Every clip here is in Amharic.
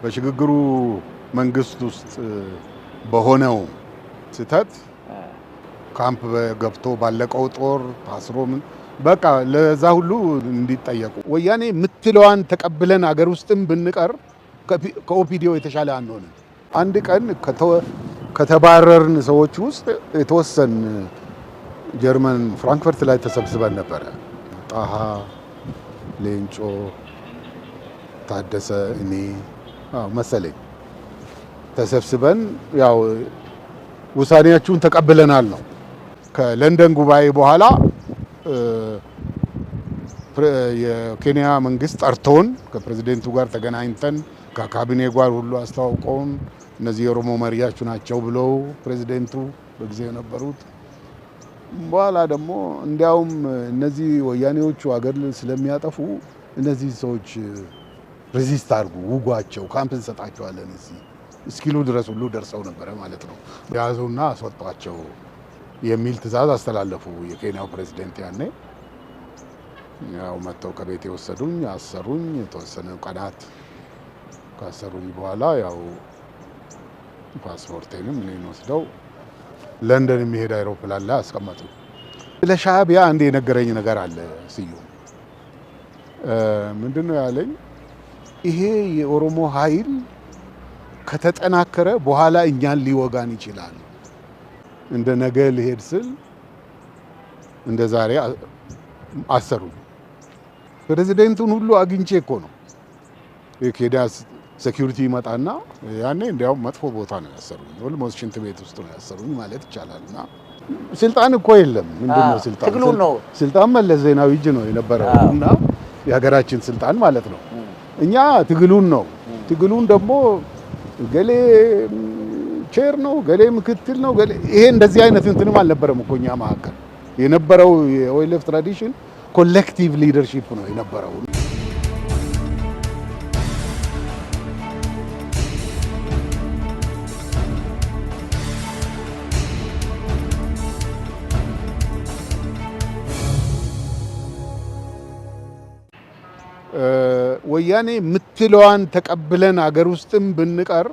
በሽግግሩ መንግስት ውስጥ በሆነው ስህተት ካምፕ ገብቶ ባለቀው ጦር ታስሮ ምን በቃ ለዛ ሁሉ እንዲጠየቁ ወያኔ ምትለዋን ተቀብለን አገር ውስጥም ብንቀር ከኦፒዲዮ የተሻለ አንሆንም። አንድ ቀን ከተባረርን ሰዎች ውስጥ የተወሰን ጀርመን ፍራንክፈርት ላይ ተሰብስበን ነበረ። ጣሃ፣ ሌንጮ፣ ታደሰ፣ እኔ መሰለኝ ተሰብስበን ያው ውሳኔያችሁን ተቀብለናል ነው። ከለንደን ጉባኤ በኋላ የኬንያ መንግስት ጠርቶን ከፕሬዝዳንቱ ጋር ተገናኝተን ከካቢኔ ጋር ሁሉ አስተዋውቀውን እነዚህ የኦሮሞ መሪያችሁ ናቸው ብለው ፕሬዝዳንቱ በጊዜው የነበሩት በኋላ ደግሞ እንዲያውም እነዚህ ወያኔዎቹ አገር ስለሚያጠፉ እነዚህ ሰዎች ሬዚስት አድርጉ፣ ውጓቸው፣ ካምፕ እንሰጣቸዋለን እስኪሉ ድረስ ሁሉ ደርሰው ነበረ ማለት ነው። ያዙና አስወጧቸው የሚል ትዕዛዝ አስተላለፉ የኬንያው ፕሬዝዳንት። ያኔ ያው መጥተው ከቤት የወሰዱኝ አሰሩኝ። የተወሰነ ቀናት ካሰሩኝ በኋላ ያው ፓስፖርቴንም እኔን ወስደው ለንደን የሚሄድ አይሮፕላን ላይ አስቀመጡ። ለሻዕቢያ አንድ የነገረኝ ነገር አለ ስዩም። ምንድነው ያለኝ? ይሄ የኦሮሞ ኃይል ከተጠናከረ በኋላ እኛን ሊወጋን ይችላል። እንደ ነገ ልሄድ ስል እንደ ዛሬ አሰሩኝ። ፕሬዝዳንቱን ሁሉ አግኝቼ እኮ ነው የኬንያ ሴኩሪቲ ይመጣና ያኔ እንዲያውም መጥፎ ቦታ ነው ያሰሩኝ። ኦልሞስት ሽንት ቤት ውስጥ ነው ያሰሩኝ ማለት ይቻላልና ስልጣን እኮ የለም። ምንድነው ስልጣን? ትግሉን ነው። ስልጣን መለስ ዜናዊ እጅ ነው የነበረው እና የሀገራችን ስልጣን ማለት ነው። እኛ ትግሉን ነው። ትግሉን ደግሞ ገሌ ቼር ነው፣ ገሌ ምክትል ነው፣ ገሌ ይሄ እንደዚህ አይነት እንትንም አልነበረም እኮ እኛ መካከል የነበረው የኦኤልኤፍ ትራዲሽን ኮሌክቲቭ ሊደርሺፕ ነው የነበረው። ወያኔ ምትለዋን ተቀብለን አገር ውስጥም ብንቀር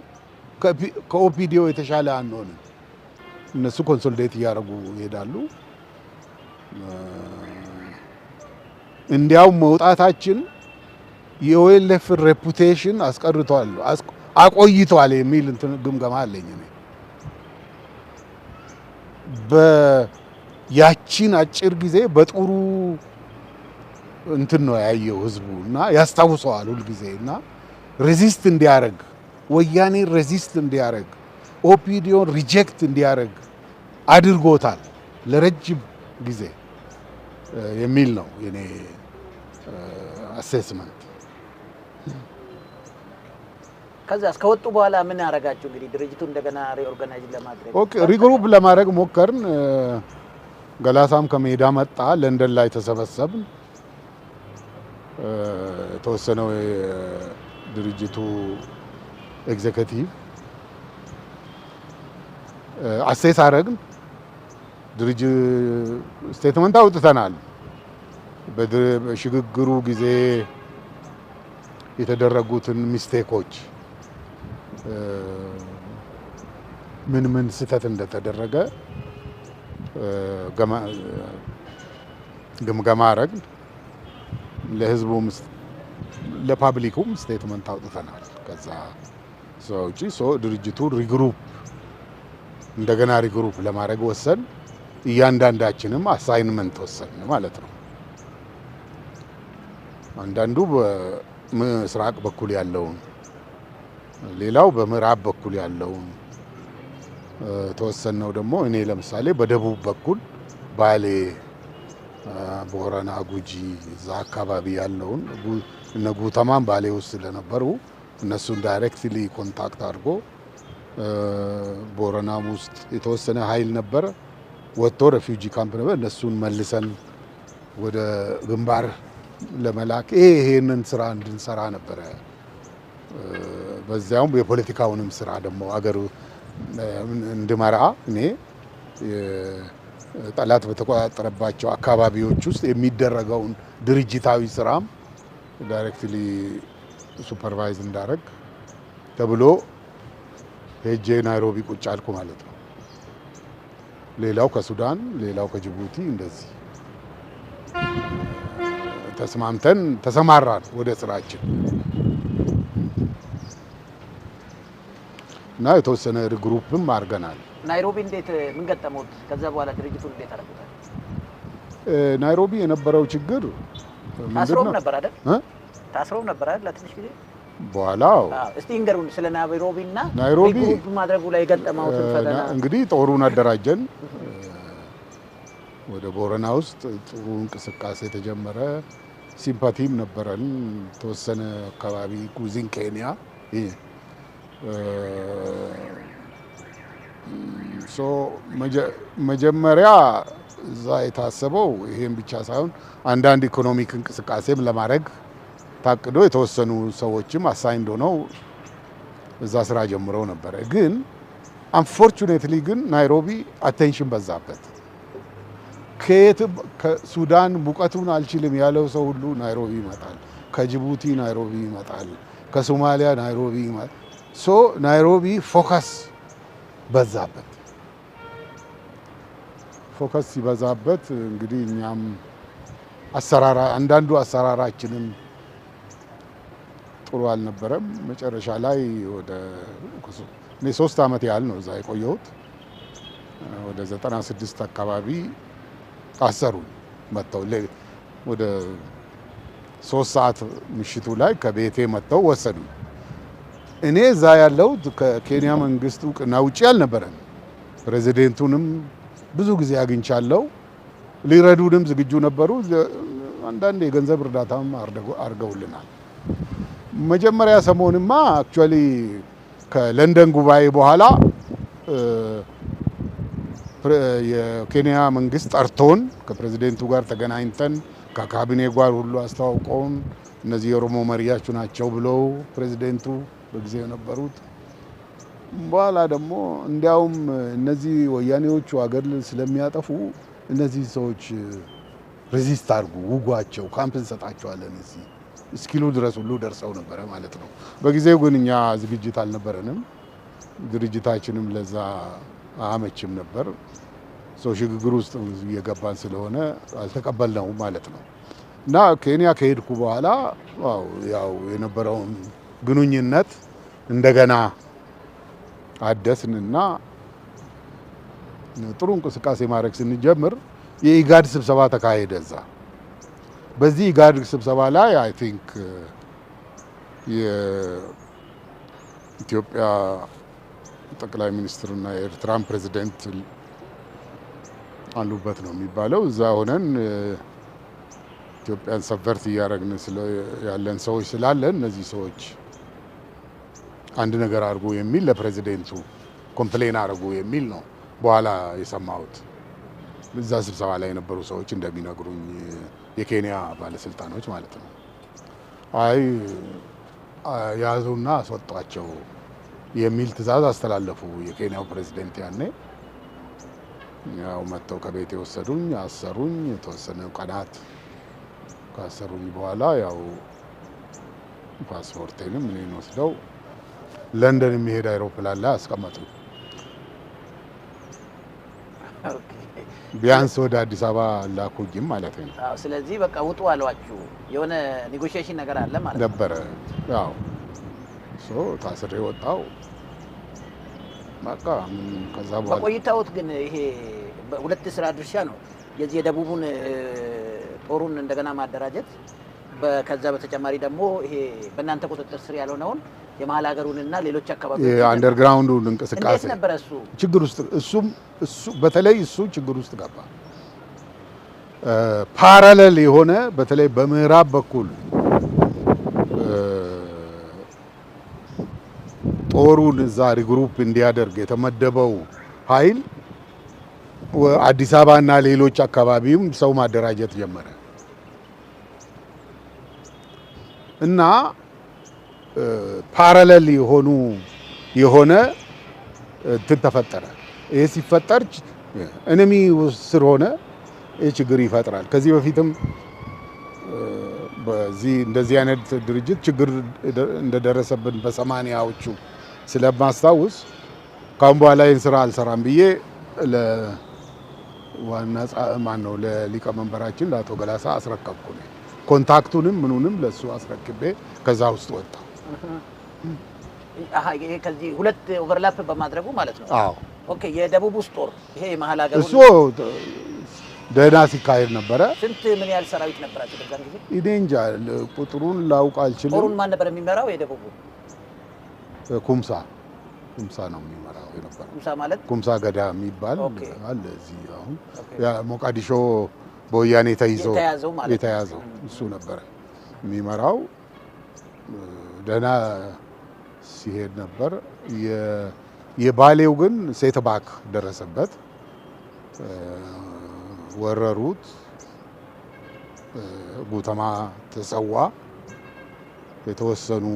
ከኦፒዲዮ የተሻለ አንሆንም። እነሱ ኮንሶሊዴት እያደረጉ ይሄዳሉ። እንዲያውም መውጣታችን የኦኤልኤፍ ሬፑቴሽን አስቀርቷል፣ አቆይቷል የሚል እንትን ግምገማ አለኝ እኔ። በያቺን አጭር ጊዜ በጥሩ እንትን ነው ያየው ህዝቡ እና ያስታውሰዋል ሁል ጊዜ እና ሬዚስት እንዲያረግ ወያኔ ሬዚስት እንዲያረግ ኦፒዲዮን ሪጀክት እንዲያረግ አድርጎታል ለረጅም ጊዜ የሚል ነው የኔ አሴስመንት። ከዛ እስከወጡ በኋላ ምን ያረጋችሁ? እንግዲህ ድርጅቱ እንደገና ሪኦርጋናይዝ ለማድረግ ሪግሩፕ ለማድረግ ሞከርን። ገላሳም ከሜዳ መጣ። ለንደን ላይ ተሰበሰብን። የተወሰነው የድርጅቱ ኤግዜክቲቭ አሴስ አረግን። ድርጅት ስቴትመንት አውጥተናል። በሽግግሩ ጊዜ የተደረጉትን ሚስቴኮች ምን ምን ስህተት እንደተደረገ ግምገማ አረግን። ለህዝቡም ለፓብሊኩም ስቴትመንት አውጥተናል። ከዛ ሰውጪ ድርጅቱ ሪግሩፕ እንደገና ሪግሩፕ ለማድረግ ወሰን። እያንዳንዳችንም አሳይንመንት ወሰን ማለት ነው። አንዳንዱ በምስራቅ በኩል ያለውን፣ ሌላው በምዕራብ በኩል ያለውን ተወሰነው። ደግሞ እኔ ለምሳሌ በደቡብ በኩል ባሌ፣ ቦረና፣ ጉጂ እዛ አካባቢ ያለውን እነ ጉተማን ባሌ ውስጥ ስለነበሩ እነሱን ዳይሬክትሊ ኮንታክት አድርጎ ቦረናም ውስጥ የተወሰነ ኃይል ነበረ ወጥቶ ሬፊውጂ ካምፕ ነበር። እነሱን መልሰን ወደ ግንባር ለመላክ ይሄንን ስራ እንድንሰራ ነበረ። በዚያውም የፖለቲካውንም ስራ ደግሞ አገር እንድመራ እኔ ጠላት በተቆጣጠረባቸው አካባቢዎች ውስጥ የሚደረገውን ድርጅታዊ ስራም ዳይሬክትሊ ሱፐርቫይዝ እንዳረግ ተብሎ ሄጄ ናይሮቢ ቁጭ አልኩ ማለት ነው። ሌላው ከሱዳን፣ ሌላው ከጅቡቲ እንደዚህ ተስማምተን ተሰማራን ወደ ስራችን እና የተወሰነ ግሩፕም አድርገናል። ናይሮቢ እንዴት ምን ገጠመውት? ከዛ በኋላ ድርጅቱን እንዴት አደረጉት? ናይሮቢ የነበረው ችግር ታስሮም ነበር አይደል? ታስሮም ነበር አይደል? ለትንሽ ጊዜ በኋላ እስቲ እንገሩን ስለ ናይሮቢና ናይሮቢ ግሩፕ ማድረጉ ላይ የገጠመውትን ፈተና። እንግዲህ ጦሩን አደራጀን። ወደ ቦረና ውስጥ ጥሩ እንቅስቃሴ ተጀመረ። ሲምፓቲም ነበረን ተወሰነ አካባቢ ጉዚን ኬንያ መጀመሪያ እዛ የታሰበው ይሄን ብቻ ሳይሆን አንዳንድ ኢኮኖሚክ እንቅስቃሴም ለማድረግ ታቅዶ የተወሰኑ ሰዎችም አሳይንድ ሆነው እዛ ስራ ጀምረው ነበረ። ግን አንፎርቹኔትሊ ግን ናይሮቢ አቴንሽን በዛበት። ከሱዳን ሙቀቱን አልችልም ያለው ሰው ሁሉ ናይሮቢ ይመጣል። ከጅቡቲ ናይሮቢ ይመጣል። ከሶማሊያ ናይሮቢ ይመጣል። ናይሮቢ ፎከስ በዛበት። ፎከስ ሲበዛበት እንግዲህ እኛም አንዳንዱ አሰራራችንን ጥሩ አልነበረም። መጨረሻ ላይ እኔ 3 ዓመት ያህል ነው እዛ የቆየሁት። ወደ 96 አካባቢ ታሰሩኝ መጥተው ወደ 3 ሰዓት ምሽቱ ላይ ከቤቴ መጥተው ወሰዱኝ። እኔ እዛ ያለሁት ከኬንያ መንግስት እውቅና ውጭ አልነበረም። ፕሬዚደንቱንም ብዙ ጊዜ አግኝቻለሁ። ሊረዱንም ዝግጁ ነበሩ። አንዳንድ የገንዘብ እርዳታም አድርገውልናል። መጀመሪያ ሰሞንማ አክቹዋሊ ከለንደን ጉባኤ በኋላ የኬንያ መንግስት ጠርቶን ከፕሬዚደንቱ ጋር ተገናኝተን ከካቢኔ ጋር ሁሉ አስተዋውቀውን እነዚህ የኦሮሞ መሪያችሁ ናቸው ብለው ፕሬዚደንቱ በጊዜው የነበሩት። በኋላ ደግሞ እንዲያውም እነዚህ ወያኔዎቹ አገር ስለሚያጠፉ እነዚህ ሰዎች ሬዚስት አድርጉ፣ ውጓቸው፣ ካምፕ እንሰጣቸዋለን እዚህ እስኪሉ ድረስ ሁሉ ደርሰው ነበረ ማለት ነው። በጊዜው ግን እኛ ዝግጅት አልነበረንም። ድርጅታችንም ለዛ አመችም ነበር። ሽግግር ውስጥ እየገባን ስለሆነ አልተቀበልነውም ማለት ነው። እና ኬንያ ከሄድኩ በኋላ ያው የነበረውን ግንኙነት እንደገና አደስንና ጥሩ እንቅስቃሴ ማድረግ ስንጀምር የኢጋድ ስብሰባ ተካሄደ እዛ። በዚህ ኢጋድ ስብሰባ ላይ አይ ቲንክ የኢትዮጵያ ጠቅላይ ሚኒስትርና የኤርትራን ፕሬዚደንት አሉበት ነው የሚባለው። እዛ ሆነን ኢትዮጵያን ሰቨርት እያደረግን ያለን ሰዎች ስላለን እነዚህ ሰዎች አንድ ነገር አድርጉ የሚል ለፕሬዚደንቱ ኮምፕሌን አድርጉ የሚል ነው በኋላ የሰማሁት። እዛ ስብሰባ ላይ የነበሩ ሰዎች እንደሚነግሩኝ የኬንያ ባለስልጣኖች ማለት ነው። አይ ያዙና አስወጧቸው የሚል ትዕዛዝ አስተላለፉ የኬንያው ፕሬዚደንት። ያኔ ያው መጥተው ከቤት የወሰዱኝ፣ አሰሩኝ። የተወሰነ ቀናት ካሰሩኝ በኋላ ያው ፓስፖርቴንም እኔን ወስደው ለንደን የሚሄድ አይሮፕላን ላይ አስቀመጡ። ቢያንስ ወደ አዲስ አበባ ላኩኝም ማለት ነው። ስለዚህ በቃ ውጡ አሏችሁ። የሆነ ኔጎሺዬሽን ነገር አለ ማለት ነበረ። ያው ታስሬ ወጣው በቃ። ከዛ በኋላ በቆይታዎት ግን ይሄ ሁለት ስራ ድርሻ ነው። የዚህ የደቡቡን ጦሩን እንደገና ማደራጀት፣ ከዛ በተጨማሪ ደግሞ ይሄ በእናንተ ቁጥጥር ስር ያልሆነውን የመሀል ሀገሩንና ሌሎች አካባቢዎች የአንደርግራውንዱ እንቅስቃሴ እንዴት ነበረ? ችግር ውስጥ በተለይ እሱ ችግር ውስጥ ገባ። ፓራሌል የሆነ በተለይ በምዕራብ በኩል ጦሩን እዛ ሪግሩፕ እንዲያደርግ የተመደበው ኃይል አዲስ አበባና ሌሎች አካባቢም ሰው ማደራጀት ጀመረ እና ፓራሌል የሆነ እንትን ተፈጠረ። ይሄ ሲፈጠር ኤኒሚ ስር ሆነ ይህ ችግር ይፈጥራል። ከዚህ በፊትም በዚህ እንደዚህ አይነት ድርጅት ችግር እንደደረሰብን በ80ዎቹ ስለማስታውስ ካሁን በኋላ ይህን ስራ አልሰራም ብዬ ለዋና ማን ነው ለሊቀመንበራችን ለአቶ ገላሳ አስረከብኩ። ኮንታክቱንም ምኑንም ለሱ አስረክቤ ከዛ ውስጥ ወጣ። ይሄ ከዚህ ሁለት ኦቨርላፕ በማድረጉ ማለት ነው። አዎ ኦኬ። የደቡብ ውስጥ ጦር ይሄ መሀል ሀገር እሱ ደህና ሲካሄድ ነበረ። ስንት ምን ያህል ሰራዊት ነበራቸው በዛን ጊዜ? እኔ እንጃ ቁጥሩን ላውቅ አልችልም። ጦሩን ማን ነበር የሚመራው? የደቡቡ ኩምሳ ነው የሚመራው የነበረው። ኩምሳ ማለት ኩምሳ ገዳ የሚባል አለ እዚህ አሁን ሞቃዲሾ በወያኔ የተያዘው እሱ ነበረ የሚመራው። ደህና ሲሄድ ነበር። የባሌው ግን ሴትባክ ደረሰበት። ወረሩት። ጉተማ ተሰዋ። የተወሰኑ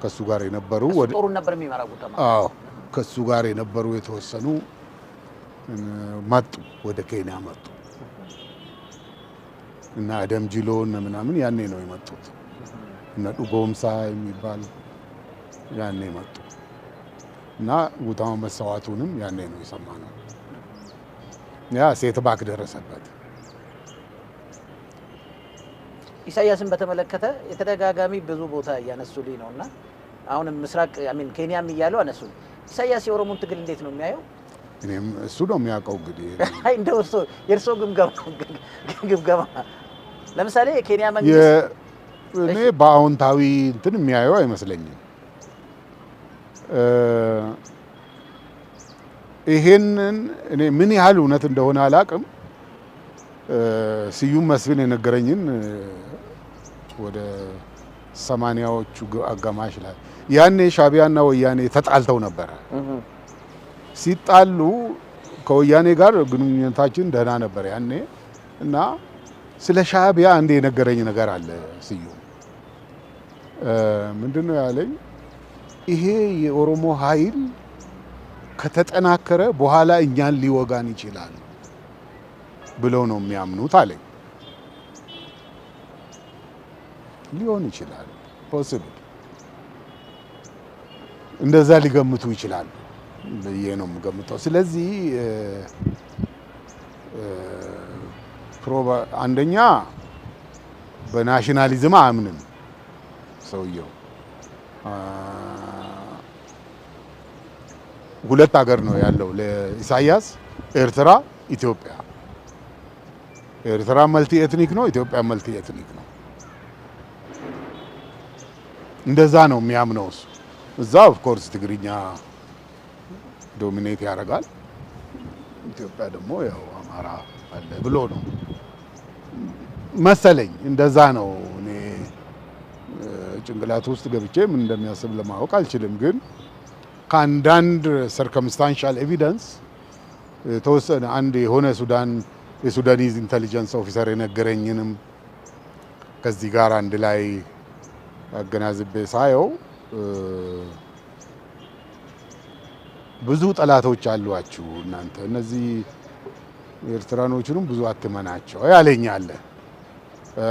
ከሱ ጋር የነበሩ ጦሩን ነበር የሚመራው ጉተማ። አዎ ከሱ ጋር የነበሩ የተወሰኑ መጡ፣ ወደ ኬንያ መጡ እና ደምጂሎ እና ምናምን ያኔ ነው የመጡት። እና ዱጎምሳ የሚባል ያኔ መጡ እና ጉተማ መሰዋቱንም ያኔ ነው የሰማነው። ያ ሴትባክ ደረሰበት። ኢሳያስን በተመለከተ የተደጋጋሚ ብዙ ቦታ እያነሱልኝ ነውና አሁንም ምስራቅ ኬንያም እያሉ አነሱ። ኢሳያስ የኦሮሞን ትግል እንዴት ነው የሚያየው? እኔም እሱ ነው የሚያውቀው። እንግዲህ እንደው የእርሶ ግምገማ ለምሳሌ የኬንያ መንግስት እኔ በአዎንታዊ እንትን የሚያየው አይመስለኝም። ይሄንን እኔ ምን ያህል እውነት እንደሆነ አላውቅም። ስዩም መስፍን የነገረኝን ወደ 80ዎቹ አጋማሽ ላይ ያኔ ሻዕቢያና ወያኔ ተጣልተው ነበረ። ሲጣሉ ከወያኔ ጋር ግንኙነታችን ደህና ነበር ያኔ እና ስለ ሻዕቢያ አንድ የነገረኝ ነገር አለ ስዩም። ምንድነው ያለኝ? ይሄ የኦሮሞ ኃይል ከተጠናከረ በኋላ እኛን ሊወጋን ይችላል ብለው ነው የሚያምኑት አለኝ። ሊሆን ይችላል፣ ፖሲብል እንደዛ ሊገምቱ ይችላሉ ብዬ ነው የምገምተው። ስለዚህ አንደኛ በናሽናሊዝም አያምንም ሰውየው። ሁለት ሀገር ነው ያለው ለኢሳያስ፣ ኤርትራ፣ ኢትዮጵያ። ኤርትራ መልቲ ኤትኒክ ነው፣ ኢትዮጵያ መልቲ ኤትኒክ ነው። እንደዛ ነው የሚያምነው እሱ። እዛ ኦፍ ኮርስ ትግርኛ ዶሚኔት ያደርጋል። ኢትዮጵያ ደግሞ ያው አማራ አለ ብሎ ነው መሰለኝ። እንደዛ ነው። እኔ ጭንቅላት ውስጥ ገብቼ ምን እንደሚያስብ ለማወቅ አልችልም። ግን ከአንዳንድ ሰርከምስታንሻል ኤቪደንስ የተወሰነ አንድ የሆነ የሱዳኒዝ ኢንተሊጀንስ ኦፊሰር የነገረኝንም ከዚህ ጋር አንድ ላይ አገናዝቤ ሳየው ብዙ ጠላቶች አሏችሁ እናንተ እነዚህ ኤርትራኖችንም ብዙ አትመናቸው ያለኛል።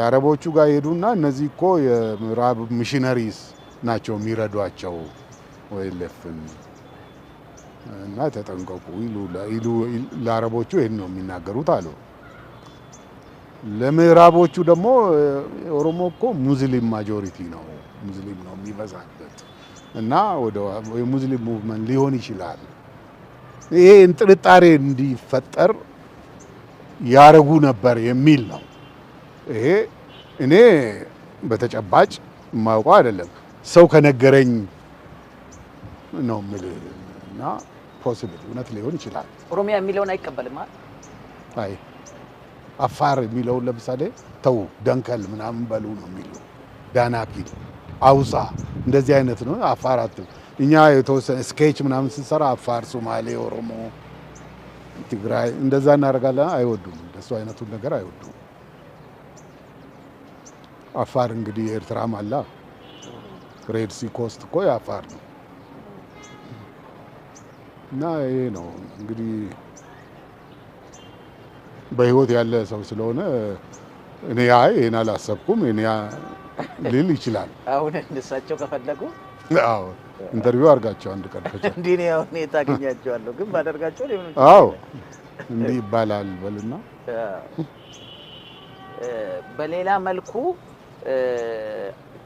አረቦቹ ጋር ሄዱና እነዚህ እኮ የምዕራብ ሚሽነሪስ ናቸው የሚረዷቸው ወይለፍን እና ተጠንቀቁ ይሉ ለአረቦቹ ይሄን ነው የሚናገሩት አሉ። ለምዕራቦቹ ደግሞ ኦሮሞ እኮ ሙስሊም ማጆሪቲ ነው፣ ሙስሊም ነው የሚበዛበት እና ወደ ሙስሊም ሙቭመንት ሊሆን ይችላል። ይሄ ጥርጣሬ እንዲፈጠር ያረጉ ነበር የሚል ነው። ይሄ እኔ በተጨባጭ የማውቀው አይደለም፣ ሰው ከነገረኝ ነው የምልህ እና ፖሲብል እውነት ሊሆን ይችላል። ኦሮሚያ የሚለውን አይቀበልም። አይ አፋር የሚለውን ለምሳሌ ተው ደንከል ምናምን በሉ ነው የሚለው። ዳናኪል፣ አውሳ እንደዚህ አይነት ነው። አፋራት እኛ የተወሰነ ስኬች ምናምን ስንሰራ አፋር፣ ሶማሌ፣ ኦሮሞ፣ ትግራይ እንደዛ እናደርጋለን። አይወዱም፣ እንደሱ አይነቱን ነገር አይወዱም። አፋር እንግዲህ ኤርትራም አላ ሬድ ሲ ኮስት እኮ የአፋር ነው እና ይሄ ነው እንግዲህ በህይወት ያለ ሰው ስለሆነ እኔ ይሄን አላሰብኩም እኔ ሊል ይችላል። አሁን እነሳቸው ከፈለጉ አዎ ኢንተርቪው አድርጋቸው አንድ ቀን ከቻ እንዴ ነው አሁን የታገኛቸዋለሁ ግን ባደርጋቸው ነው። አዎ እንዲህ ይባላል በልና በሌላ መልኩ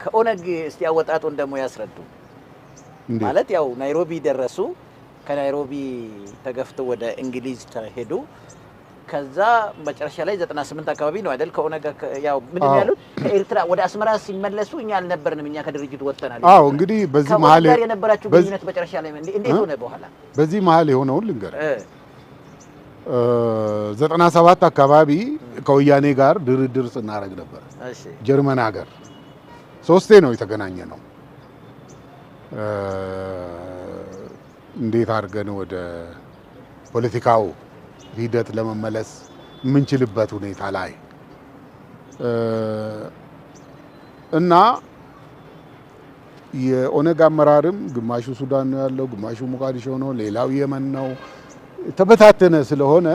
ከኦነግ እስቲ አወጣጡን ደግሞ ያስረዱ። ማለት ያው ናይሮቢ ደረሱ። ከናይሮቢ ተገፍተው ወደ እንግሊዝ ሄዱ። ከዛ መጨረሻ ላይ 98 አካባቢ ነው አይደል? ከኦነግ ያው ምንድነው ያሉት? ከኤርትራ ወደ አስመራ ሲመለሱ እኛ አልነበርንም፣ እኛ ከድርጅቱ ወጥተናል። አዎ እንግዲህ በዚህ መሀል የነበራችሁ ግንኙነት መጨረሻ ላይ እንዴት ሆነ? በኋላ በዚህ መሀል የሆነውን ልንገር። 97 አካባቢ ከወያኔ ጋር ድርድር ስናደርግ ነበር። እሺ ጀርመን ሀገር 3 ነው የተገናኘ ነው። እንዴት አድርገን ወደ ፖለቲካው ሂደት ለመመለስ የምንችልበት ሁኔታ ላይ እና የኦነግ አመራርም ግማሹ ሱዳን ነው ያለው፣ ግማሹ ሞቃዲሾ ነው፣ ሌላው የመን ነው። ተበታተነ ስለሆነ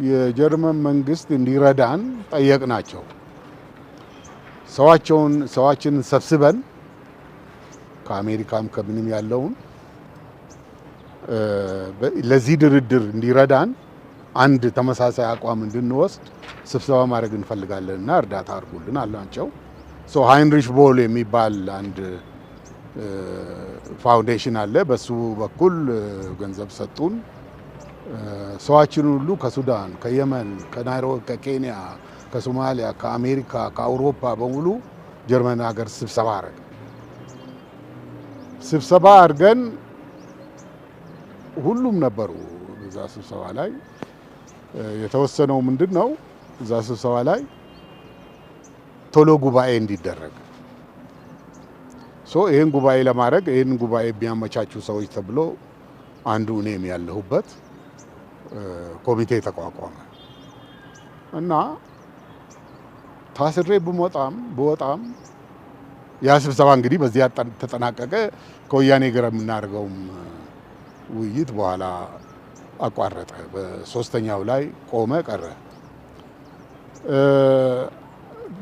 የጀርመን መንግስት እንዲረዳን ጠየቅናቸው። ሰዋችንን ሰብስበን ከአሜሪካም ከምንም ያለውን ለዚህ ድርድር እንዲረዳን አንድ ተመሳሳይ አቋም እንድንወስድ ስብሰባ ማድረግ እንፈልጋለንና እርዳታ አድርጉልን አሏቸው። ሃይንሪሽ ቦል የሚባል አንድ ፋውንዴሽን አለ። በሱ በኩል ገንዘብ ሰጡን። ሰዋችን ሁሉ ከሱዳን፣ ከየመን፣ ከናይሮቢ፣ ከኬንያ፣ ከሶማሊያ፣ ከአሜሪካ፣ ከአውሮፓ በሙሉ ጀርመን ሀገር ስብሰባ አረግ ስብሰባ አድርገን ሁሉም ነበሩ እዛ ስብሰባ ላይ። የተወሰነው ምንድን ነው እዛ ስብሰባ ላይ ቶሎ ጉባኤ እንዲደረግ ይህን ጉባኤ ለማድረግ ይህን ጉባኤ የሚያመቻቹ ሰዎች ተብሎ አንዱ እኔም ያለሁበት ኮሚቴ ተቋቋመ እና ታስሬ ብወጣም ያ ስብሰባ እንግዲህ በዚህ ተጠናቀቀ። ከወያኔ ጋር የምናደርገውም ውይይት በኋላ አቋረጠ። በሶስተኛው ላይ ቆመ ቀረ።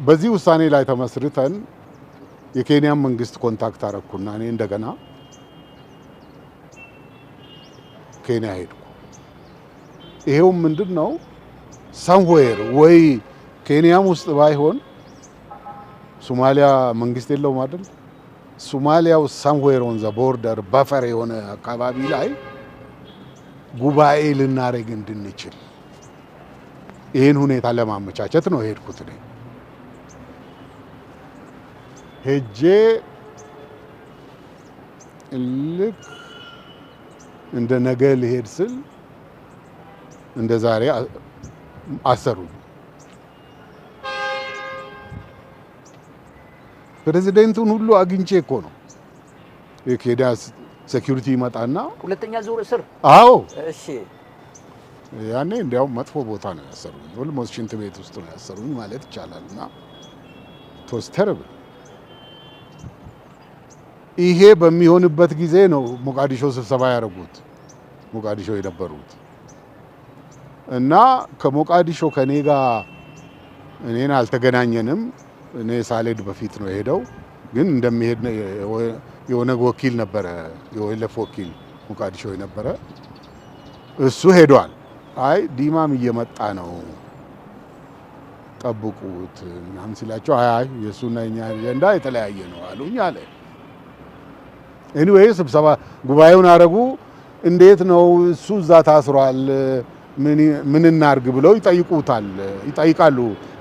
በዚህ ውሳኔ ላይ ተመስርተን የኬንያን መንግስት ኮንታክት አረኩና እኔ እንደገና ኬንያ ሄድኩ። ይሄው ምንድን ነው ሳምዌር ወይ ኬንያም ውስጥ ባይሆን ሶማሊያ መንግስት የለውም አይደል? ሶማሊያው ሳምዌር ኦን ዘ ቦርደር ባፈር የሆነ አካባቢ ላይ ጉባኤ ልናደርግ እንድንችል ይህን ሁኔታ ለማመቻቸት ነው ሄድኩት። እኔ ሄጄ ልክ እንደ ነገ ልሄድ ስል እንደ ዛሬ አሰሩኝ። ፕሬዚደንቱን ሁሉ አግኝቼ እኮ ነው የኬንያ ሴኩሪቲ ይመጣና ሁለተኛ ዙር እስር። አዎ እሺ። ያኔ እንዲያውም መጥፎ ቦታ ነው ያሰሩኝ። ኦልሞስት ሽንት ቤት ውስጥ ነው ያሰሩኝ ማለት ይቻላል። እና ቶስ ተርብል። ይሄ በሚሆንበት ጊዜ ነው ሞቃዲሾ ስብሰባ ያደረጉት ሞቃዲሾ የነበሩት እና ከሞቃዲሾ ከኔ ጋር እኔን አልተገናኘንም። እኔ ሳልሄድ በፊት ነው የሄደው። ግን እንደሚሄድ የኦነግ ወኪል ነበረ፣ የኦኤልኤፍ ወኪል ሞቃዲሾ የነበረ እሱ ሄዷል። አይ ዲማም እየመጣ ነው ጠብቁት ምናምን ሲላቸው አይ የእሱና የኛ አጀንዳ የተለያየ ነው አሉኝ አለ። ኤኒዌይ ስብሰባ ጉባኤውን አረጉ። እንዴት ነው እሱ እዛ ታስሯል ምን እናርግ ብለው ይጠይቃሉ።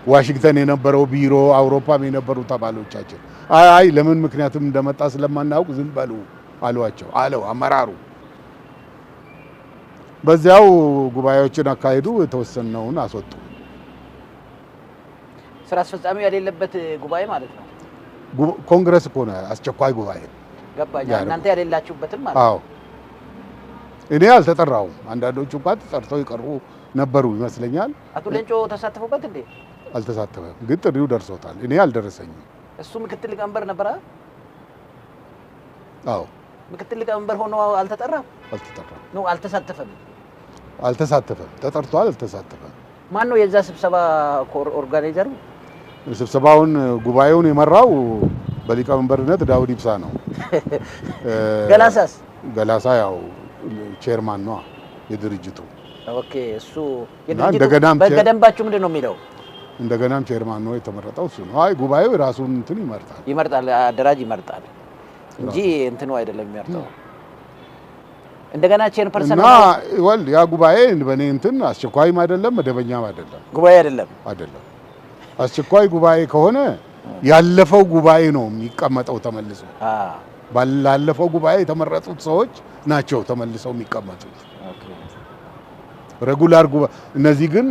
ዋሽንግተን የነበረው ቢሮ፣ አውሮፓም የነበሩት አባሎቻችን አይ ለምን ምክንያቱም እንደመጣ ስለማናውቅ ዝም በሉ አለው አመራሩ። በዚያው ጉባኤዎችን አካሄዱ። የተወሰነውን አስወጡ። ስራ አስፈጻሚው የሌለበት ጉባኤ ማለት ነው። ኮንግረስ እኮ ነው አስቸኳይ ጉባኤ። ገባኝ። እናንተ ያሌላችሁበትም ማለት ነው። እኔ አልተጠራውም። አንዳንዶቹ እንኳን ተጠርተው ይቀርቡ ነበሩ ይመስለኛል። አቶ ሌንጮ ተሳተፉበት እንዴ? አልተሳተፈም፣ ግን ጥሪው ደርሶታል። እኔ አልደረሰኝም። እሱ ምክትል ሊቀመንበር ነበረ። አዎ ምክትል ሊቀመንበር ሆኖ አልተጠራም። አልተጠራም ነው አልተሳተፈም። ተጠርቷል፣ አልተሳተፈም። ማን ነው የዛ ስብሰባ ኦርጋናይዘሩ? ስብሰባውን ጉባኤውን የመራው በሊቀመንበርነት ዳውድ ኢብሳ ነው። ገላሳስ? ገላሳ ያው ቼርማን ነው የድርጅቱ። ኦኬ እሱ የድርጅቱ በደንባችሁ ምንድን ነው የሚለው? እንደገናም ቼርማን ነው የተመረጠው እሱ ነው። አይ ጉባኤው ራሱን እንትን ይመርጣል፣ አደራጅ ይመርጣል እንጂ እንትኑ አይደለም የሚመርጠው። እንደገና ቼርፐርሰን እና ወል ያ ጉባኤ በእኔ እንትን አስቸኳይም አይደለም መደበኛም ጉባኤ አይደለም። አስቸኳይ ጉባኤ ከሆነ ያለፈው ጉባኤ ነው የሚቀመጠው ተመልሶ። ባላለፈው ጉባኤ የተመረጡት ሰዎች ናቸው ተመልሰው የሚቀመጡት። ሬጉላር ጉባኤ እነዚህ ግን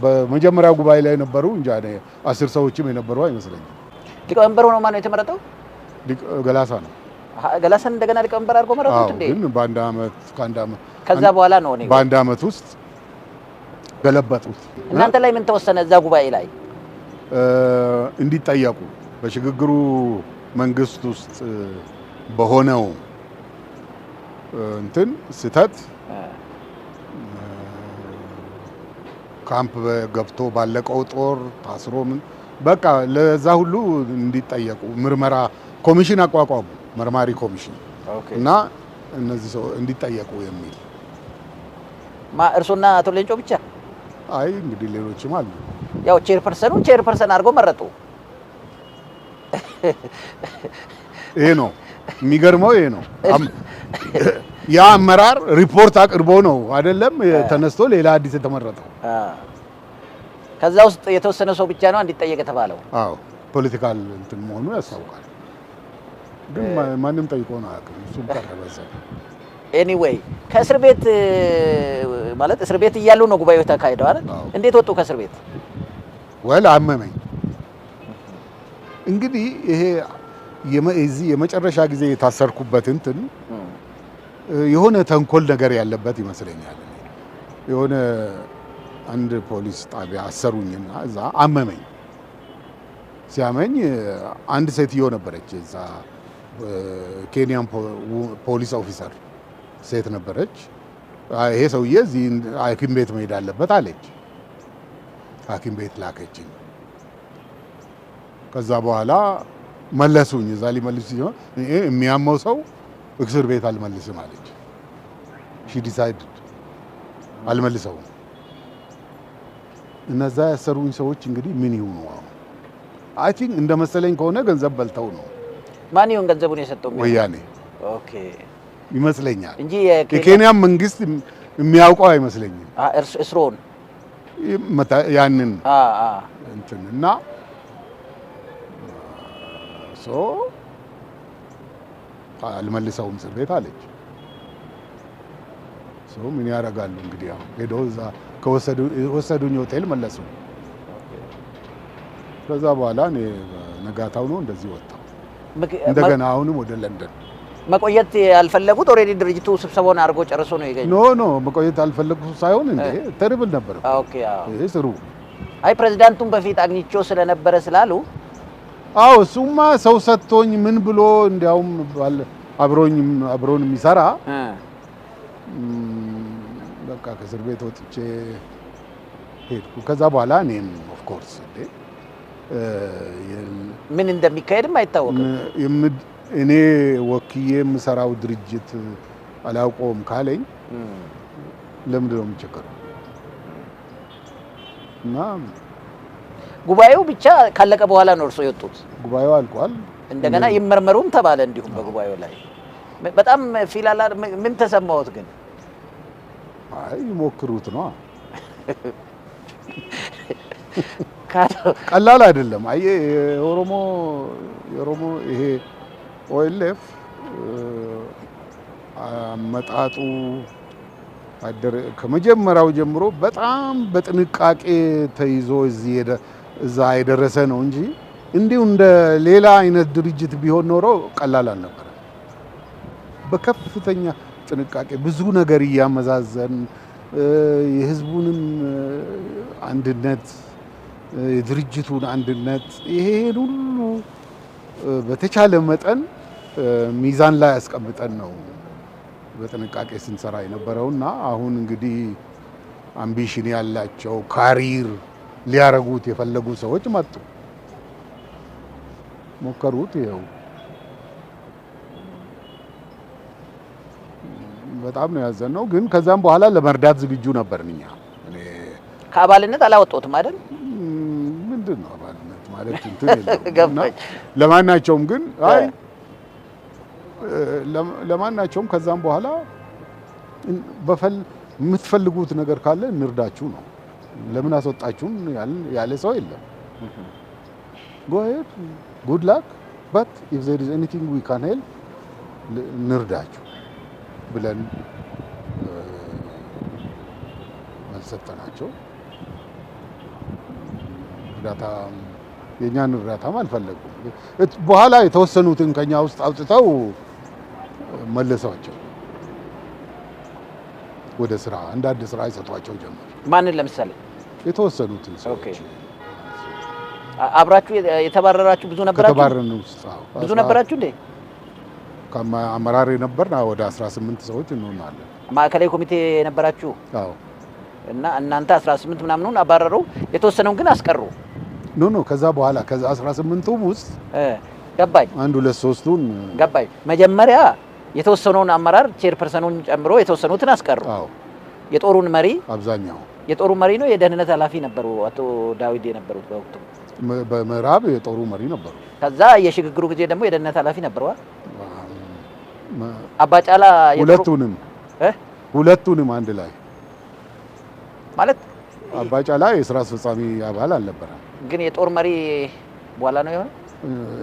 በመጀመሪያው ጉባኤ ላይ ነበሩ እንጂ 10 ሰዎችም የነበሩ አይመስለኝም። ሊቀመንበር ሆኖ ማን ነው የተመረጠው? ገላሳ ነው። ገላሳን እንደገና ሊቀመንበር አድርጎ መረጡት እንዴ? ግን ከአንድ አመት ከዛ በኋላ ነው በአንድ አመት ውስጥ ገለበጡት። እናንተ ላይ ምን ተወሰነ እዛ ጉባኤ ላይ? እንዲጠየቁ በሽግግሩ መንግስት ውስጥ በሆነው እንትን ስህተት ካምፕ ገብቶ ባለቀው ጦር ታስሮ ምን በቃ ለዛ ሁሉ እንዲጠየቁ ምርመራ ኮሚሽን አቋቋሙ፣ መርማሪ ኮሚሽን እና እነዚህ ሰው እንዲጠየቁ የሚል እርሶና አቶ ሌንጮ ብቻ? አይ እንግዲህ ሌሎችም አሉ። ያው ቼርፐርሰን አድርጎ መረጡ። ይሄ ነው የሚገርመው። ይሄ ነው ያ አመራር ሪፖርት አቅርቦ ነው አይደለም ተነስቶ ሌላ አዲስ የተመረጠው። ከዛ ውስጥ የተወሰነ ሰው ብቻ ነው እንዲጠየቅ የተባለው። አዎ ፖለቲካል እንትን መሆኑ ያስታውቃል። ግን ማንም ጠይቆ ነው አያውቅም። እሱም ቀረበዘ። ኤኒዌይ ከእስር ቤት ማለት እስር ቤት እያሉ ነው ጉባኤው ተካሂደው አይደል? እንዴት ወጡ ከእስር ቤት? አመመኝ። እንግዲህ ይሄ የመጨረሻ ጊዜ የታሰርኩበት እንትን የሆነ ተንኮል ነገር ያለበት ይመስለኛል። የሆነ አንድ ፖሊስ ጣቢያ አሰሩኝና እዛ አመመኝ። ሲያመኝ አንድ ሴትዮ ነበረች እዛ ኬንያን ፖሊስ ኦፊሰር ሴት ነበረች። ይሄ ሰውዬ እዚህ ሐኪም ቤት መሄድ አለበት አለች። ሐኪም ቤት ላከችኝ። ከዛ በኋላ መለሱኝ። እዛ ሊመልሱ ሲሆን የሚያመው ሰው እስር ቤት አልመልስም አለች። ሺ ዲሳይድ አልመልሰውም። እነዛ ያሰሩኝ ሰዎች እንግዲህ ምን ይሁኑ? አይ ቲንክ እንደ መሰለኝ ከሆነ ገንዘብ በልተው ነው። ማን ይሁን ገንዘቡን የሰጠው? ወያኔ ኦኬ ይመስለኛል እንጂ የኬንያ መንግስት የሚያውቀው አይመስለኝም። እስሮን ያንን እንትን እና አልመልሰውም እስር ቤት አለች። ምን ያደርጋሉ እንግዲህ ያው ሄደው እዛ ከወሰዱኝ ሆቴል መለሱ። ከዛ በኋላ እኔ ነጋታው ነው እንደዚህ ወጣሁ። እንደገና አሁንም ወደ ለንደን መቆየት ያልፈለጉት ኦልሬዲ ድርጅቱ ስብሰባውን አድርጎ ጨርሶ ነው የገኘው። ኖ መቆየት አልፈለጉት ሳይሆን እንዴ ተርብል ነበር። ኦኬ ስሩ አይ ፕሬዝዳንቱን በፊት አግኝቼው ስለነበረ ስላሉ እሱማ ሰው ሰጥቶኝ ምን ብሎ እንዲያውም አብሮን የሚሰራ በቃ ከእስር ቤት ወጥቼ ሄድኩ። ከዛ በኋላ እኔም ኦፍ ኮርስ ምን እንደሚካሄድም አይታወቅም። እኔ ወክዬ የምሰራው ድርጅት አላውቀውም ካለኝ ለምንድን ነው የምቸገረው? እና ጉባኤው ብቻ ካለቀ በኋላ ነው እርሶ የወጡት? ጉባኤው አልቋል። እንደገና ይመርመሩም ተባለ። እንዲሁም በጉባኤው ላይ በጣም ፊላላ ምን ተሰማዎት ግን? አይ ይሞክሩት ነው። ቀላል አይደለም። አይ የኦሮሞ ይሄ ኦኤልኤፍ አመጣጡ ከመጀመሪያው ጀምሮ በጣም በጥንቃቄ ተይዞ እዛ የደረሰ ነው እንጂ እንዲሁ እንደ ሌላ አይነት ድርጅት ቢሆን ኖሮ ቀላል አልነበረ። በከፍተኛ ጥንቃቄ ብዙ ነገር እያመዛዘን የህዝቡንም አንድነት የድርጅቱን አንድነት ይሄን ሁሉ በተቻለ መጠን ሚዛን ላይ ያስቀምጠን ነው በጥንቃቄ ስንሰራ የነበረውና አሁን እንግዲህ አምቢሽን ያላቸው ካሪር ሊያረጉት የፈለጉ ሰዎች መጡ፣ ሞከሩት። ይኸው በጣም ነው ያዘነው። ግን ከዛም በኋላ ለመርዳት ዝግጁ ነበርን እኛ። ከአባልነት አላወጣሁትም አይደል? ምንድን ነው አባልነት ማለት እንትን የለውም። ለማናቸውም ግን አይ ለማናቸውም ከዛም በኋላ የምትፈልጉት ነገር ካለ እንርዳችሁ ነው። ለምን አስወጣችሁን ያለ ሰው የለም። go ahead good luck but if there is anything we can help እንርዳችሁ ብለን ሰጠናቸው። እርዳታ የኛን እርዳታም አልፈለጉም። በኋላ የተወሰኑትን ከኛ ውስጥ አውጥተው መለሷቸው ወደ ስራ፣ አንዳንድ ስራ ይሰጧቸው ጀመር። ማንን ለምሳሌ? የተወሰኑትን ሰዎች። አብራችሁ የተባረራችሁ ብዙ ነበራችሁ? ከተባረርን ውስጥ ብዙ ነበራችሁ እንዴ? ከአመራር የነበርን ወደ 18 ሰዎች እንሆናለን። ማዕከላዊ ኮሚቴ የነበራችሁ? አዎ። እና እናንተ 18 ምናምኑን አባረሩ፣ የተወሰነውን ግን አስቀሩ? ኖ ከዛ በኋላ ከዛ 18ቱም ውስጥ ገባኝ፣ አንድ ሁለት ሶስቱን ገባኝ። መጀመሪያ የተወሰነውን አመራር ቼርፐርሰኑን ጨምሮ የተወሰኑትን አስቀሩ። አዎ። የጦሩን መሪ አብዛኛው የጦሩ መሪ ነው የደህንነት ኃላፊ ነበሩ አቶ ዳዊት የነበሩት በወቅቱ? በምዕራብ የጦሩ መሪ ነበሩ። ከዛ የሽግግሩ ጊዜ ደግሞ የደህንነት ኃላፊ ነበሩ። አባጫላ ሁለቱንም አንድ ላይ ማለት አባጫላ የስራ አስፈጻሚ አባል አልነበረም። ግን የጦር መሪ በኋላ ነው የሆነው።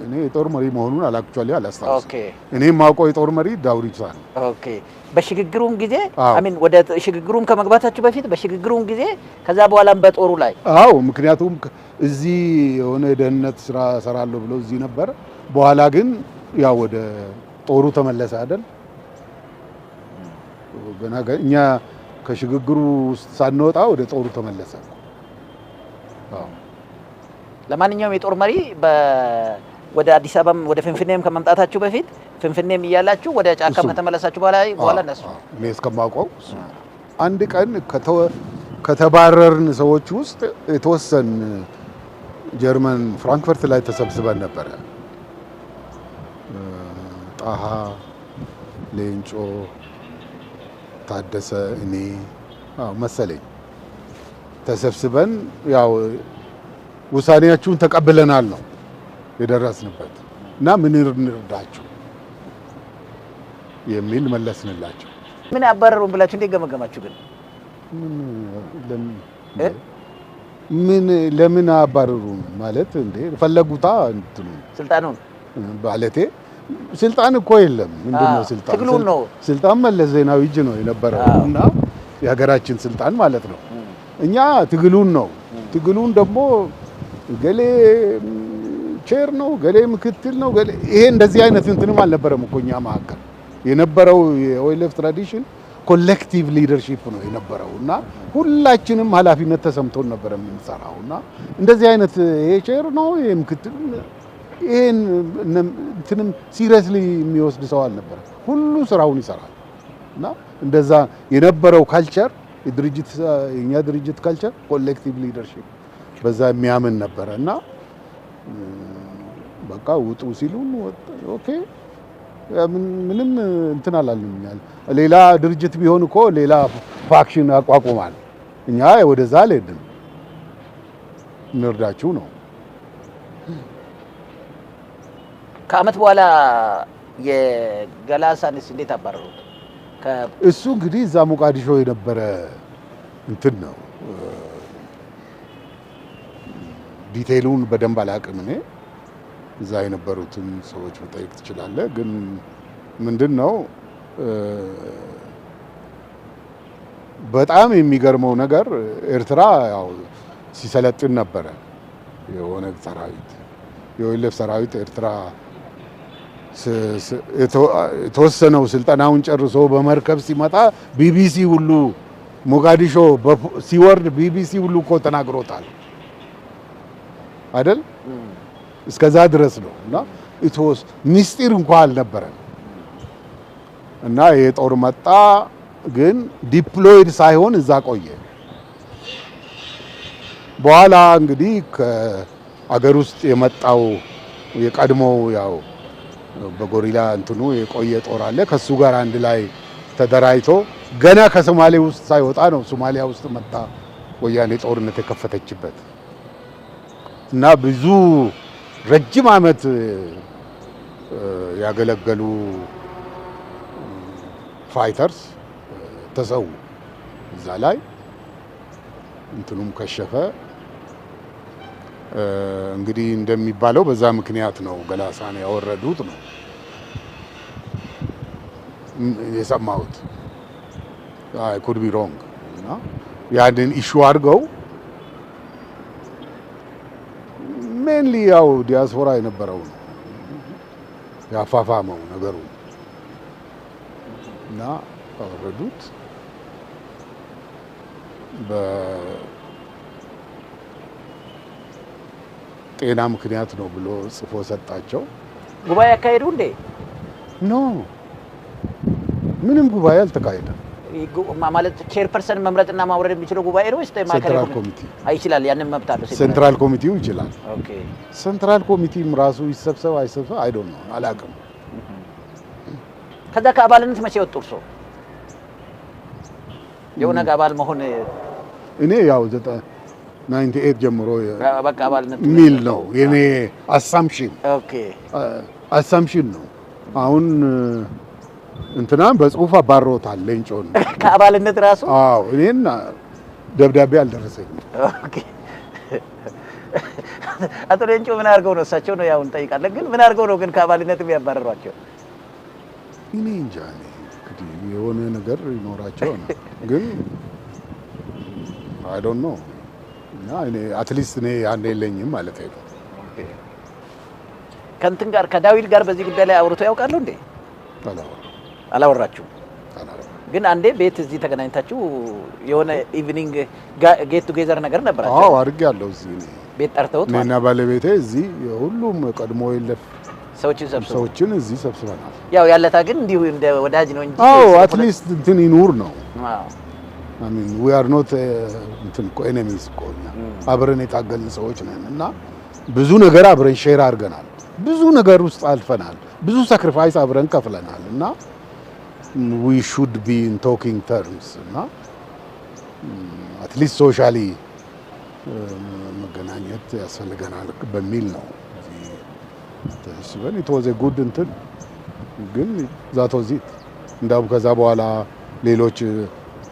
እኔ የጦር መሪ መሆኑን አላስታውስም። እኔ የማውቀው የጦር መሪ ዳውድ ኢብሳ ነው። ኦኬ። በሽግግሩም ጊዜ አሚን ወደ ሽግግሩም ከመግባታችሁ በፊት በሽግግሩም ጊዜ ከዛ በኋላም በጦሩ ላይ? አዎ፣ ምክንያቱም እዚህ የሆነ የደህንነት ስራ ሰራለሁ ብሎ እዚህ ነበር። በኋላ ግን ያው ወደ ጦሩ ተመለሰ አይደል? ገና እኛ ከሽግግሩ ውስጥ ሳንወጣ ወደ ጦሩ ተመለሰ። አዎ። ለማንኛውም የጦር መሪ ወደ አዲስ አበባም ወደ ፍንፍኔም ከመምጣታችሁ በፊት ፍንፍኔም እያላችሁ ወደ ጫካ ከተመለሳችሁ በኋላ እነሱ እኔ እስከማውቀው አንድ ቀን ከተባረርን ሰዎች ውስጥ የተወሰን ጀርመን ፍራንክፈርት ላይ ተሰብስበን ነበረ። ጣሃ፣ ሌንጮ፣ ታደሰ፣ እኔ መሰለኝ ተሰብስበን ያው ውሳኔያችሁን ተቀብለናል ነው የደረስንበት እና ምን እንርዳችሁ የሚል መለስንላቸው። ምን አባረሩን ብላችሁ እንዴት ገመገማችሁ? ግን ለምን አባረሩን ማለት እንዴ ፈለጉታ እንትኑ ስልጣኑን ባለቴ ስልጣን እኮ የለም። ምንድነው ስልጣን? ትግሉን ነው። ስልጣን መለስ ዜናዊ እጅ ነው የነበረው እና የሀገራችን ስልጣን ማለት ነው። እኛ ትግሉን ነው። ትግሉን ደግሞ ገሌ ቼር ነው፣ ገሌ ምክትል ነው፣ ገሌ ይሄ እንደዚህ አይነት እንትንም አልነበረም እኮ እኛ መካከል የነበረው የኦኤልኤፍ ትራዲሽን ኮሌክቲቭ ሊደርሺፕ ነው የነበረው እና ሁላችንም ኃላፊነት ተሰምቶን ነበር የምንሰራው እና እንደዚህ አይነት ይሄ ቼር ነው፣ ይሄ ምክትል ይሄን እንትንም ሲሪየስሊ የሚወስድ ሰው አልነበረ። ሁሉ ስራውን ይሰራል እና እንደዛ የነበረው ካልቸር የኛ ድርጅት ካልቸር ኮሌክቲቭ ሊደርሺፕ በዛ የሚያምን ነበረ እና በቃ ውጡ ሲሉን ኦኬ ምንም እንትን አላልንም። ሌላ ድርጅት ቢሆን እኮ ሌላ ፋክሽን አቋቁማል። እኛ ወደዛ አልሄድንም። እንርዳችሁ ነው። ከአመት በኋላ የገላሳንስ እንዴት አባረሩት? እሱ እንግዲህ እዛ ሞቃዲሾ የነበረ እንትን ነው። ዲቴይሉን በደንብ አላውቅም እኔ። እዛ የነበሩትን ሰዎች መጠየቅ ትችላለህ። ግን ምንድነው በጣም የሚገርመው ነገር ኤርትራ ያው ሲሰለጥን ነበረ የኦነግ ሰራዊት፣ የኦኤልኤፍ ሰራዊት ኤርትራ የተወሰነው ስልጠናውን ጨርሶ በመርከብ ሲመጣ ቢቢሲ ሁሉ ሞቃዲሾ ሲወርድ ቢቢሲ ሁሉ እኮ ተናግሮታል አይደል? እስከዛ ድረስ ነው እና ሚስጢር እንኳን አልነበረም። እና የጦር መጣ ግን ዲፕሎይድ ሳይሆን እዛ ቆየ። በኋላ እንግዲህ ከአገር ውስጥ የመጣው የቀድሞው ያው በጎሪላ እንትኑ የቆየ ጦር አለ። ከሱ ጋር አንድ ላይ ተደራጅቶ ገና ከሶማሌ ውስጥ ሳይወጣ ነው ሶማሊያ ውስጥ መጣ ወያኔ ጦርነት የከፈተችበት እና ብዙ ረጅም ዓመት ያገለገሉ ፋይተርስ ተሰዉ። እዛ ላይ እንትኑም ከሸፈ። እንግዲህ እንደሚባለው በዛ ምክንያት ነው ገላሳን ያወረዱት ነው የሰማሁት። አይ ኩድ ቢ ሮንግ። እና ያንን ኢሹ አድርገው ሜንሊ ያው ዲያስፖራ የነበረው ነው ያፋፋመው ነገሩ እና አወረዱት። በጤና ምክንያት ነው ብሎ ጽፎ ሰጣቸው። ጉባኤ ያካሄዱ እንዴ? ኖ ምንም ጉባኤ አልተካሄደም። ማለት ቼርፐርሰን መምረጥና ማውረድ የሚችለው ጉባኤ ነው ወይስ ሴንትራል ኮሚቴ አይችላል? ያንን መብት አለው ሴንትራል ኮሚቴው ይችላል። ኦኬ ሴንትራል ኮሚቴም ራሱ ይሰብሰብ አይሰብሰብ አይ ዶንት ኖ አላውቅም። ከዛ ከአባልነት መቼ ወጡ እርሶ? የኦነግ አባል መሆን እኔ ያው 98 ጀምሮ በቃ አባልነት ሚል ነው የኔ አሳምፕሽን። ኦኬ አሳምፕሽን ነው። አሁን እንትና በጽሁፍ አባሮታል ሌንጮን ከአባልነት ራሱ። አዎ እኔና ደብዳቤ አልደረሰኝም። ኦኬ አቶ ሌንጮ ምን አድርገው ነው? እሳቸው ነው ያው እንጠይቃለን፣ ግን ምን አድርገው ነው ግን ከአባልነት የሚያባረሯቸው? እኔ እንጃ እንግዲህ የሆነ ነገር ይኖራቸው ነው፣ ግን አይ ዶንት ኖ። እና እኔ አትሊስት እኔ አንዴ የለኝም ማለት ነው። ከእንትን ጋር ከዳዊት ጋር በዚህ ጉዳይ ላይ አውርቶ ያውቃሉ እንዴ? አላወራችሁም? ግን አንዴ ቤት እዚህ ተገናኝታችሁ የሆነ ኢቭኒንግ ጌት ቱጌዘር ነገር ነበራችሁ? አዎ አድርጌያለሁ። እዚህ ቤት ጠርተውት እኔና ባለቤቴ እዚህ ሁሉም ቀድሞ የለፍ ሰዎችን እዚህ ሰብስበናል። ያው ያለታ ግን እንዲሁ እንደ ወዳጅ ነው እንጂ አዎ አትሊስት እንትን ይኑር ነው። አይ ሚን ዊ አር ኖት እንትን ኤኒሚስ እኮ አብረን የታገልን ሰዎች ነን እና ብዙ ነገር አብረን ሼር አድርገናል። ብዙ ነገር ውስጥ አልፈናል። ብዙ ሳክሪፋይስ አብረን ከፍለናል እና we should be in talking terms እና አትሊስት ሶሻሊ መገናኘት ያስፈልገናል በሚል ነው ተስበን የተወዘ ጉድ እንትን ግን ዛቶ ዚት እንዳውም ከዛ በኋላ ሌሎች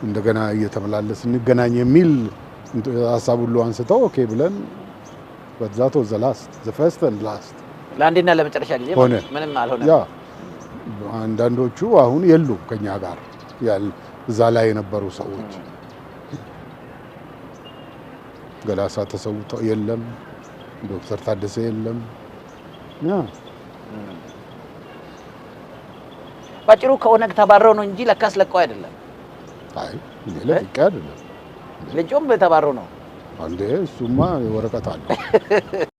እንደገና እየተመላለስ እንገናኝ የሚል ሀሳብ ሁሉ አንስተው ኦኬ ብለን በዛቶ ዘላስት the first and last ለአንዴና ለመጨረሻ ጊዜ ምንም አልሆነም። ያ አንዳንዶቹ አሁን የሉም ከኛ ጋር እዛ ላይ የነበሩ ሰዎች ገላሳ ተሰውተው የለም፣ ዶክተር ታደሰ የለም። ያ ባጭሩ ከኦነግ ተባረው ነው እንጂ ለካስ ለቀው አይደለም። አይ ለቀቅ አይደለም። ልጆም ተባረው ነው አንዴ እሱማ ወረቀት አለ።